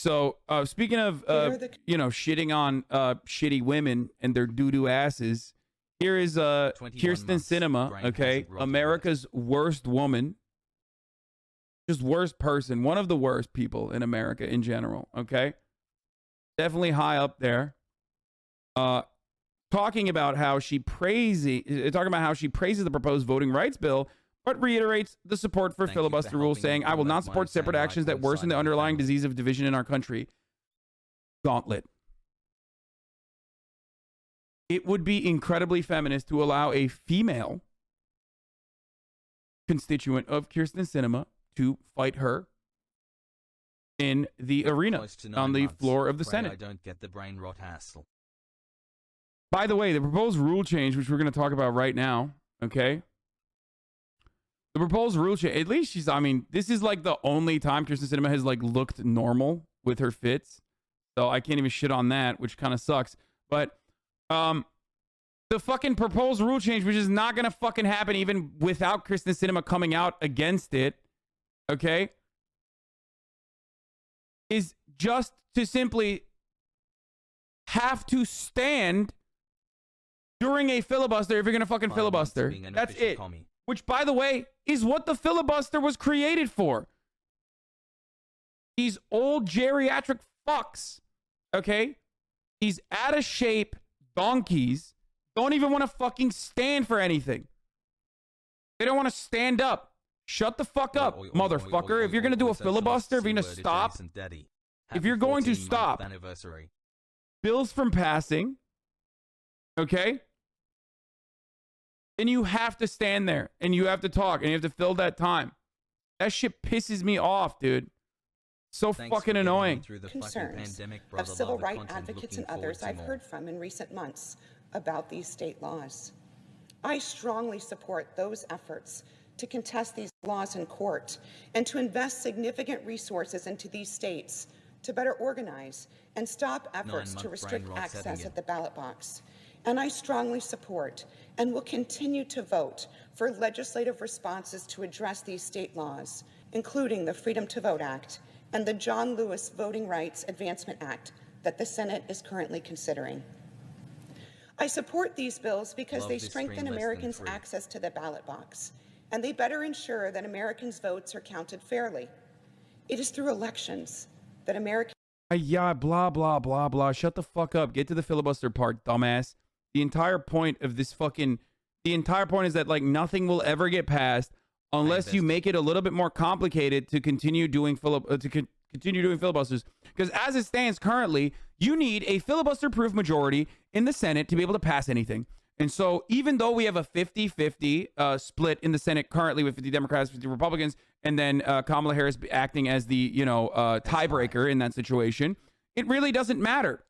So speaking of, shitting on shitty women and their doo-doo asses, here is Kyrsten Sinema, okay? America's worst woman. Just worst person. One of the worst people in America in general, okay? Definitely high up there. Talking about how she praises the proposed voting rights bill, but reiterates the support for filibuster rules, saying, "I will not support separate actions that worsen the underlying disease of division in our country." Gauntlet. It would be incredibly feminist to allow a female constituent of Kyrsten Sinema to fight her in the arena on the floor of the Senate. I don't get the brain rot hassle. By the way, the proposed rule change, which we're going to talk about right now, okay? The proposed rule change, at least this is like the only time Kyrsten Sinema has like looked normal with her fits. So I can't even shit on that, which kind of sucks. But the fucking proposed rule change, which is not going to fucking happen even without Kyrsten Sinema coming out against it, okay, is just to simply have to stand during a filibuster if you're going to fucking filibuster. That's it. Which, by the way, is what the filibuster was created for. These old geriatric fucks, okay? These out of shape donkeys don't even want to fucking stand for anything. They don't want to stand up. Shut the fuck up, motherfucker. If you're going to do a filibuster, if you're going to stop, if you're going to stop bills from passing, okay, then you have to stand there and you have to talk and you have to fill that time. That shit pisses me off, dude. So fucking annoying. Concerns of civil rights advocates and others I've heard from in recent months about these state laws. I strongly support those efforts to contest these laws in court and to invest significant resources into these states to better organize and stop efforts to restrict access at the ballot box. And I strongly support and will continue to vote for legislative responses to address these state laws, including the Freedom to Vote Act and the John Lewis Voting Rights Advancement Act that the Senate is currently considering. I support these bills because they strengthen Americans' access to the ballot box, and they better ensure that Americans' votes are counted fairly. It is through elections that Americans... Yeah, blah, blah, blah, blah. Shut the fuck up. Get to the filibuster part, dumbass. The entire point of this fucking... The entire point is that, like, nothing will ever get passed unless you make it a little bit more complicated to continue doing filibusters. Because as it stands currently, you need a filibuster-proof majority in the Senate to be able to pass anything. And so even though we have a 50-50 split in the Senate currently with 50 Democrats, 50 Republicans, and then Kamala Harris acting as the, tiebreaker in that situation, it really doesn't matter.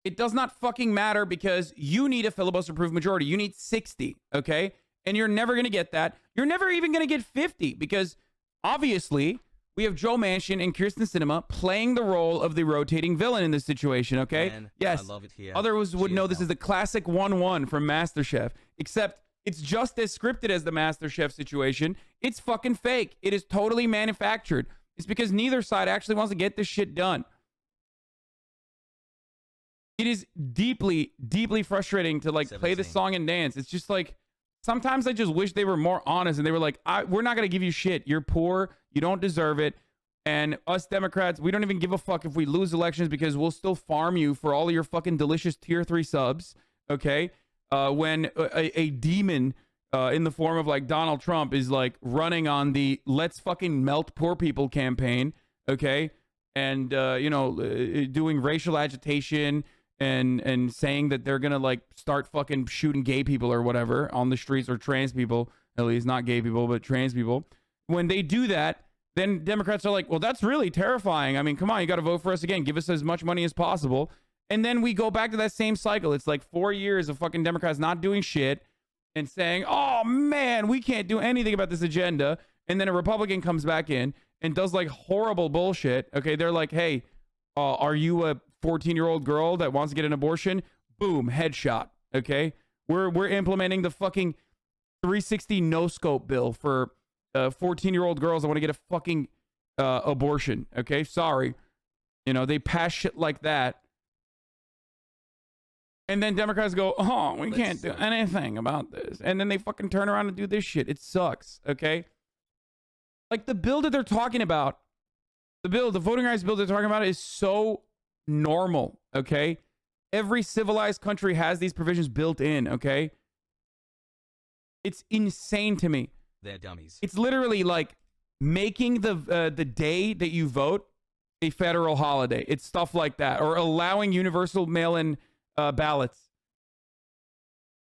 It does not fucking matter because you need a filibuster-proof majority. You need 60, okay? And you're never going to get that. You're never even going to get 50 because obviously we have Joe Manchin and Kyrsten Sinema playing the role of the rotating villain in this situation, okay? Man, yes, I love it here. Others would know this is the classic 1-1 from MasterChef, except it's just as scripted as the MasterChef situation. It's fucking fake. It is totally manufactured. It's because neither side actually wants to get this shit done. It is deeply, deeply frustrating to like 17. play this song and dance. It's just like, sometimes I just wish they were more honest and they were like, we're not going to give you shit. You're poor. You don't deserve it. And us Democrats, we don't even give a fuck if we lose elections because we'll still farm you for all of your fucking delicious tier 3 subs. Okay. When a demon in the form of like Donald Trump is like running on the let's fucking melt poor people campaign. Okay. And, doing racial agitation and saying that they're gonna like start fucking shooting gay people or whatever on the streets, or trans people, at least not gay people, but trans people. When they do that, then Democrats are like, well, that's really terrifying. I mean, come on, you got to vote for us again. Give us as much money as possible. And then we go back to that same cycle. It's like 4 years of fucking Democrats not doing shit and saying, oh man, we can't do anything about this agenda. And then a Republican comes back in and does like horrible bullshit. Okay, they're like, hey, are you a 14-year-old girl that wants to get an abortion? Boom, headshot. Okay, we're implementing the fucking 360 no scope bill for 14-year-old girls that want to get a fucking abortion. Okay, sorry. You know, they pass shit like that. And then Democrats go, oh, we can't do anything about this. And then they fucking turn around and do this shit. It sucks, okay? Like, the bill that they're talking about, the voting rights bill they're talking about is so normal, okay? Every civilized country has these provisions built in, okay? It's insane to me. They're dummies. It's literally like making the day that you vote a federal holiday. It's stuff like that. Or allowing universal mail-in ballots.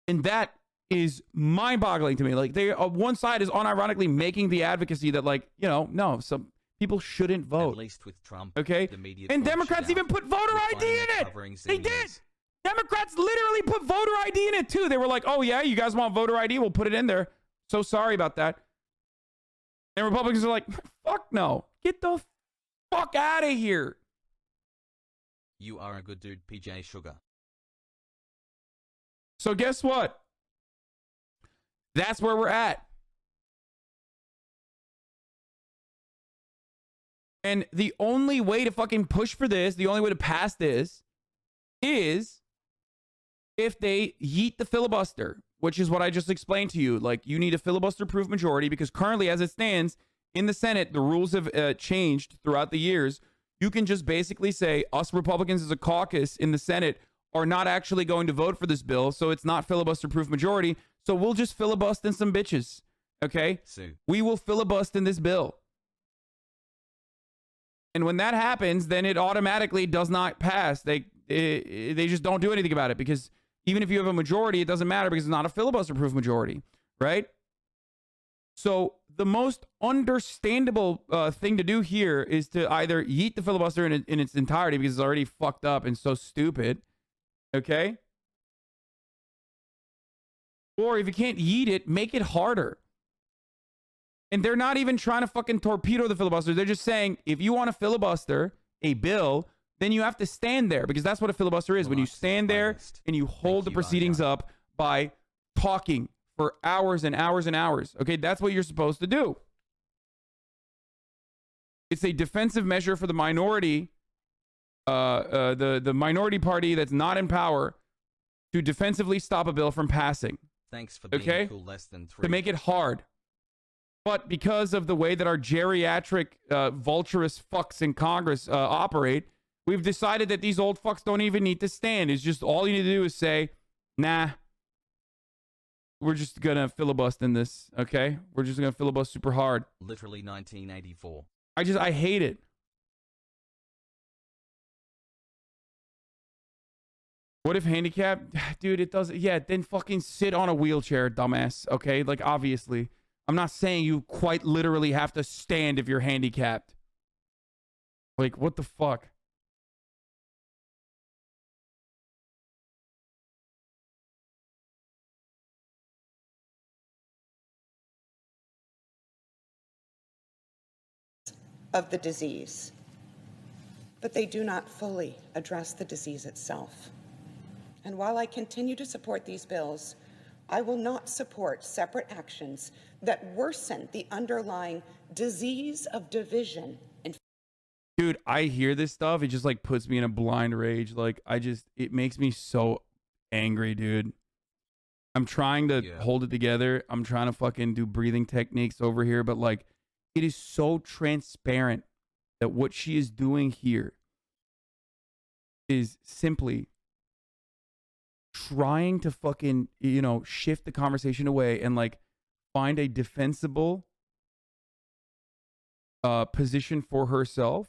And that is mind-boggling to me. Like, they one side is unironically making the advocacy that, like, you know, no, some people shouldn't vote. At least with Trump, okay? And Democrats even put voter ID in it. They did. Democrats literally put voter ID in it too. They were like, oh yeah, you guys want voter ID? We'll put it in there. So sorry about that. And Republicans are like, fuck no. Get the fuck out of here. You are a good dude, PJ Sugar. So guess what? That's where we're at. And the only way to fucking push for this, the only way to pass this, is if they yeet the filibuster, which is what I just explained to you. Like, you need a filibuster-proof majority, because currently, as it stands, in the Senate, the rules have changed throughout the years. You can just basically say, us Republicans as a caucus in the Senate are not actually going to vote for this bill, so it's not filibuster-proof majority, so we'll just filibust in some bitches, okay? We will filibust in this bill. And when that happens, then it automatically does not pass. They just don't do anything about it, because even if you have a majority, it doesn't matter because it's not a filibuster-proof majority, right? So the most understandable thing to do here is to either yeet the filibuster in its entirety, because it's already fucked up and so stupid, okay? Or if you can't yeet it, make it harder. And they're not even trying to fucking torpedo the filibuster. They're just saying, if you want to filibuster a bill, then you have to stand there, because that's what a filibuster is. When you stand there and you hold the proceedings up by talking for hours and hours and hours. Okay, that's what you're supposed to do. It's a defensive measure for the minority, the minority party that's not in power, to defensively stop a bill from passing. Thanks for being cool, less than 3. To make it hard. But because of the way that our geriatric vulturous fucks in Congress operate, we've decided that these old fucks don't even need to stand. It's just all you need to do is say, nah, we're just going to filibust in this, okay? We're just going to filibust super hard. Literally 1984. I hate it. What if handicapped? Dude, it doesn't. Yeah, then fucking sit on a wheelchair, dumbass, okay? Like, obviously. I'm not saying you quite literally have to stand if you're handicapped. Like, what the fuck? Of the disease, but they do not fully address the disease itself. And while I continue to support these bills, I will not support separate actions that worsen the underlying disease of division. Dude, I hear this stuff. It just like puts me in a blind rage. Like, it makes me so angry, dude. I'm trying to hold it together. I'm trying to fucking do breathing techniques over here, but like, it is so transparent that what she is doing here is simply trying to fucking, you know, shift the conversation away and like find a defensible position for herself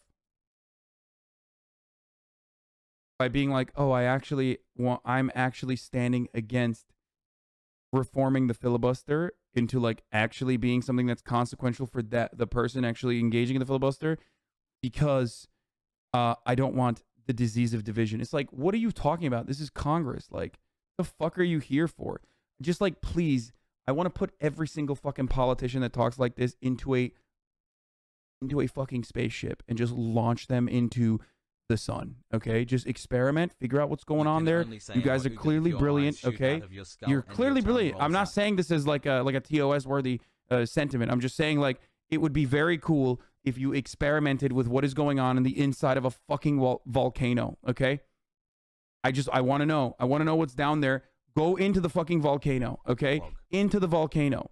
by being like, oh, I'm actually standing against reforming the filibuster into like actually being something that's consequential for the person actually engaging in the filibuster, because I don't want the disease of division. It's like, what are you talking about? This is Congress. Like, the fuck are you here for? Just like, please, I want to put every single fucking politician that talks like this into a fucking spaceship and just launch them into the sun. Okay, just experiment, figure out what's going on there. You guys are clearly brilliant. Okay, you're clearly brilliant. I'm not saying this is like a TOS worthy sentiment. I'm just saying, like, it would be very cool if you experimented with what is going on in the inside of a fucking volcano, okay? I want to know. I want to know what's down there. Go into the fucking volcano, okay? Into the volcano.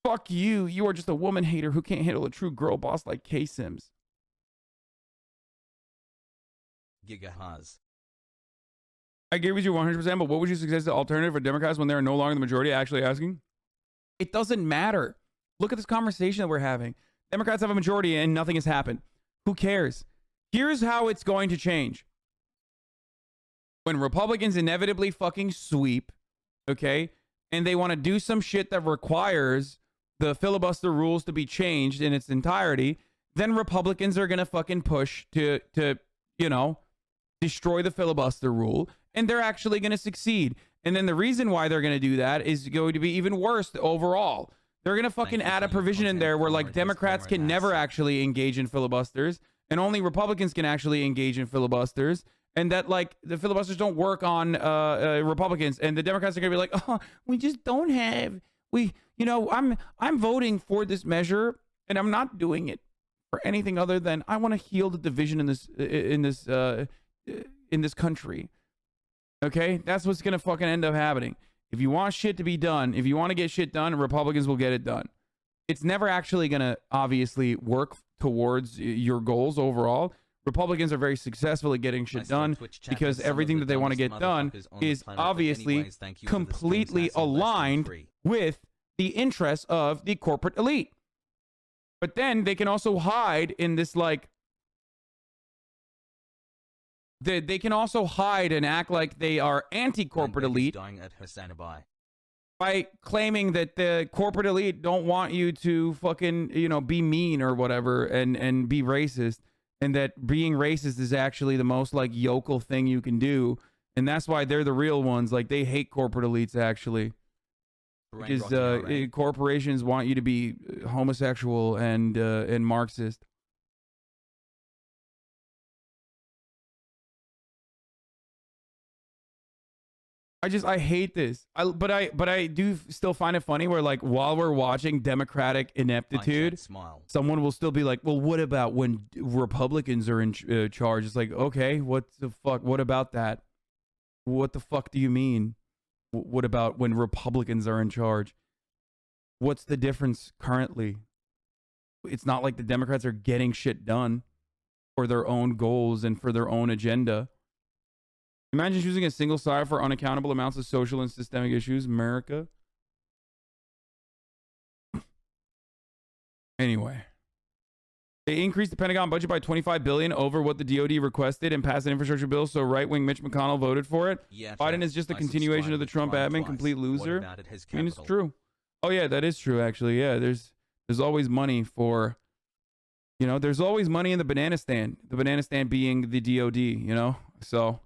Fuck you. You are just a woman hater who can't handle a true girl boss like K-Sims. Gigahaz. I agree with you 100%, but what would you suggest the alternative for Democrats when they're no longer the majority actually asking? It doesn't matter. Look at this conversation that we're having. Democrats have a majority and nothing has happened. Who cares? Here's how it's going to change. When Republicans inevitably fucking sweep, okay, and they want to do some shit that requires the filibuster rules to be changed in its entirety, then Republicans are going to fucking push to, you know, destroy the filibuster rule, and they're actually going to succeed. And then the reason why they're going to do that is going to be even worse overall. They're going to fucking add a provision in there where, like, Democrats can never actually engage in filibusters, and only Republicans can actually engage in filibusters, and that, like, the filibusters don't work on Republicans, and the Democrats are going to be like, oh, we just don't have, I'm voting for this measure, and I'm not doing it for anything other than I want to heal the division in this country. Okay, that's what's gonna fucking end up happening. If you want shit to be done, if you want to get shit done, Republicans will get it done. It's never actually gonna obviously work towards your goals overall. Republicans are very successful at getting shit done because everything that they want to get done is obviously completely aligned with the interests of the corporate elite. But then they can also hide in this, like, they can also hide and act like they are anti-corporate elite by claiming that the corporate elite don't want you to fucking, be mean or whatever and be racist, and that being racist is actually the most, like, yokel thing you can do, and that's why they're the real ones. Like, they hate corporate elites actually, because corporations want you to be homosexual and Marxist. I hate this. But I do still find it funny where, like, while we're watching Democratic ineptitude, someone will still be like, well, what about when Republicans are in charge? It's like, okay, what the fuck? What about that? What the fuck do you mean? What about when Republicans are in charge? What's the difference currently? It's not like the Democrats are getting shit done for their own goals and for their own agenda. Imagine choosing a single side for unaccountable amounts of social and systemic issues. America. Anyway. They increased the Pentagon budget by $25 billion over what the DoD requested and passed an infrastructure bill, so right-wing Mitch McConnell voted for it. Yeah, Biden is just a continuation of the Trump admin, complete loser. I mean, it's true. Oh, yeah, that is true, actually. Yeah, there's always money for, there's always money in the banana stand. The banana stand being the DoD, so...